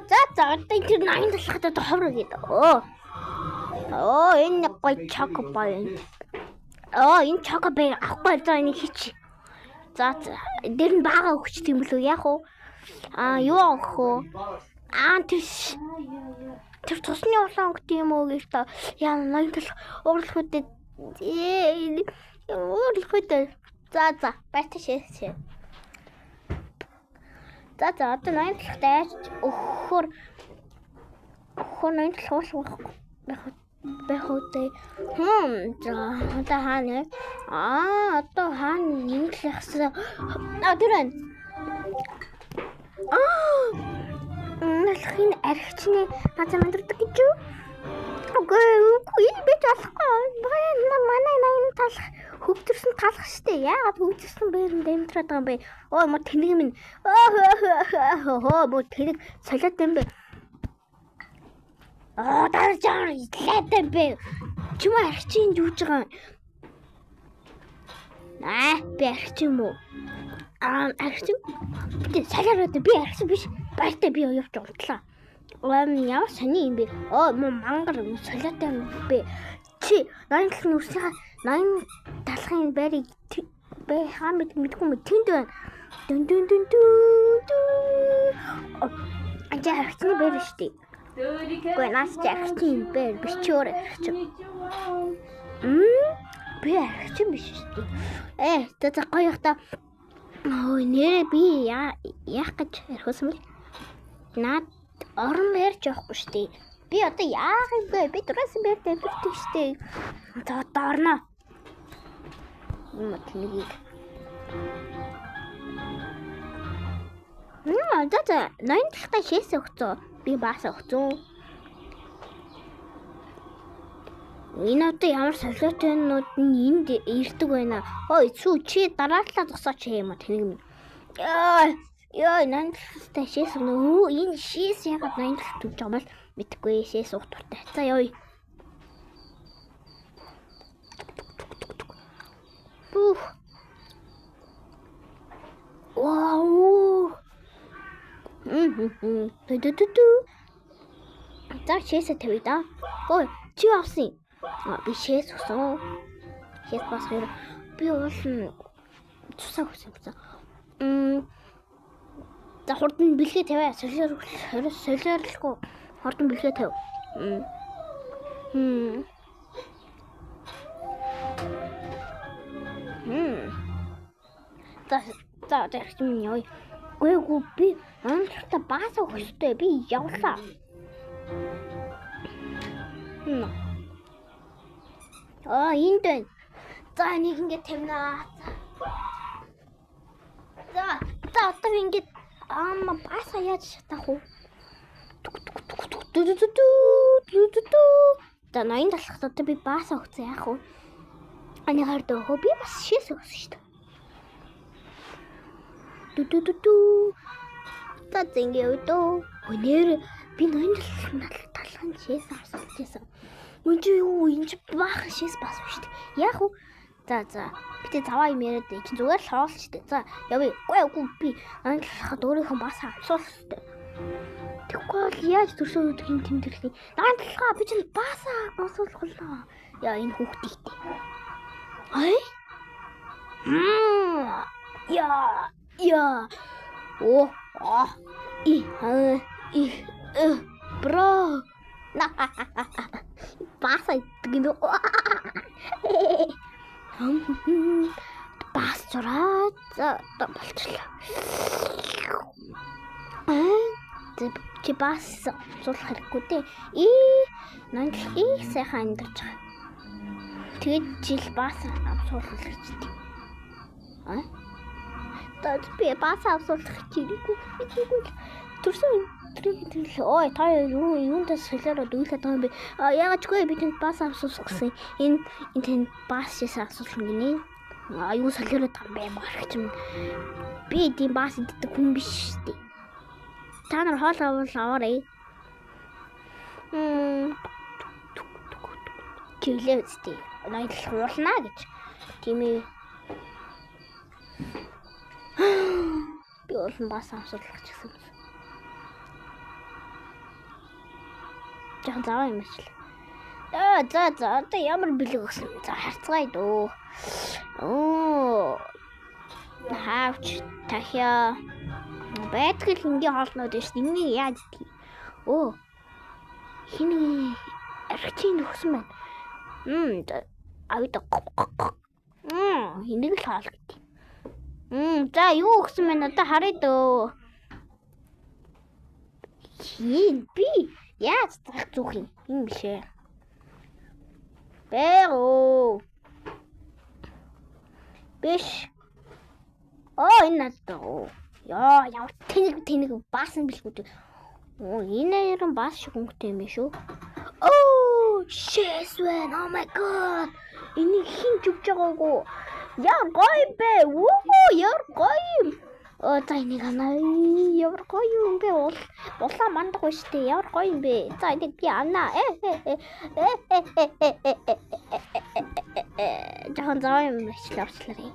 За тэр 80 талхад ховор гэдэг. Энэ гоё чокобар энэ. Энэ чокобар авахгүй за энийг хийчих. За дээр нь бага өгч тийм билүү яах вэ? Юу авах вэ? Тэр тусны улаан гэдэг юм уу гэж та яа 80 талх уурлах үедээ за байташээ. За одоо 80 талхтай өгөхөр 80 талх уурлах байх үедээ за одоо хаана одоо хаана нэмлэх хэсэг тэр байна. Налхын архичны газар мандирдаг гэж юу? Үгүй би болохгүй. Манай 80 талх хөвтөрсөн талх штэ. Яагаад хөвтөрсөн бээрэн дэмтрээд байгаа юм бэ? Мо тэнэг минь. Мо тэнэг солиод юм бэ? Дарж идлээд юм бэ? Чим архичин юуж байгаа юм? Би архичин юм уу? Архичин? Би солиороод би архичин биш. Баяртай би явж унтлаа. Ямар сони юм бэ? Мангар солиотой юм бэ? Чи 80 талхын үрсийнхаа 80 талхын байрыг хаа мэдгүй мэд тэнд байна. Ажаа архичны байр штий. Гүй наас архичны байр биш ч өөр архичин. Би архичин биш штий. За гоё хта. Нэрээ би яах гэж архисан бэ? Наад орон байрч явахгүй штий. Би одоо яах юм бэ? Би дурасан байр тавьдаг штий. За одоо орно. Тэнгийг. За 80 талхтай шээсээ өгцөө. Би баасаа өгцөө. Энэ одоо ямар солиотой нууд нь энд ирдэг байна. Сүү чи дараалал зогсооч юм тэнэг. Яа 80 талхтай шээс өгнө. Энэ шээс ягаад 80 талхт өгч байгаа юм мэдгүй шээс уг туртай. За явъя. Вау. За шээсээ тавья да. Чи авсан. Би шээс өгсөн. Шээс бас хоёр. Би уулна. Цусаа өгсөн. За хурдан бэлгээ тавиа. Солиорлохгүй. Хурдан бэлгээ тавь. За тэгч минь яа. Гүйгүй би онцлогтой баасаа өгөхтэй. Би явлаа. Энд байна. За энийг ингээд тавина. За одоо ингээд баасаа яаж шатах вэ? За 80 талхад одоо би баасаа өгсөн яах вэ? Анигаар дөө би бас шээс өгсөн шүү дээ. За зингээ өдөө. Өнөр би 80 талханд шээс авсан. Үнж юу энэ баах шээс бас шүү дээ. Яах вэ? За би заваа юм яриад чи зүгээр л хоол шүү дээ. За явъя. Үгүй би 80 талхад өөрийнхөө баасаа авсуулах шүү дээ. Тэгэхгүй бол яаж төрсөн өдрийн тэмдэглэхий? 80 талхаа би чинь баасаа авсуулах. Яа энэ хүүхдийгтэй. Я. Бро. Баасаа гэдэг. Бас зураад болчихлоо. Чи бас зулах хэрэггүй дээ. 80 сайхан амьдарч байгаа. Тэгээд жил бас авсуулах гэж дээ. Би бас авсуулах хэрэггүй. Төрсөн ой та юундаа солиороод үйлээд байгаа юм бэ? Яагаад ч үгүй би тэнд бас авсуулах гэсэн. Энэ тэнд бас шээс авсуулах гинэ. Юу солиороод байгаа юм бэ маргач юм. Би тийм бас иддэг хүн биш шүү дээ. Та нар хоол аваарай. Чиглээ үстэй. Ноёл уулна гэж. Тийм ээ. болон бас амсуулах ч гэсэн. Жахан заваа юм шиг. За одоо ямар бэлэг өгсөн. За харцгаая дөө. Хавч тахя. Байтгал ингийн хоолнууд шүү. Энийг яаж идэх? Хиний архичийн өгсөн байна. Авид. Энийг л хаал гэдэг. За юу өгсөн байна одоо харъя дөө. Хин би яаж зах зүүх юм бишээ. Бээгөө. Биш. Энэ надад. Яа, ямар тэнэг баасан бэлгүүд. Энэ яран баас шиг өнгөтэй юм биш үү? Шэсвэн. Oh my god. Энийг хин зүгж байгаагүй. Яа гоё бэ. Яар гоё. За энийг анаа. Яар гоё юм бэ. Улаан мандах биш үү? Яар гоё юм бэ. За энийг би анаа. Жахан заа юм ачлаарай.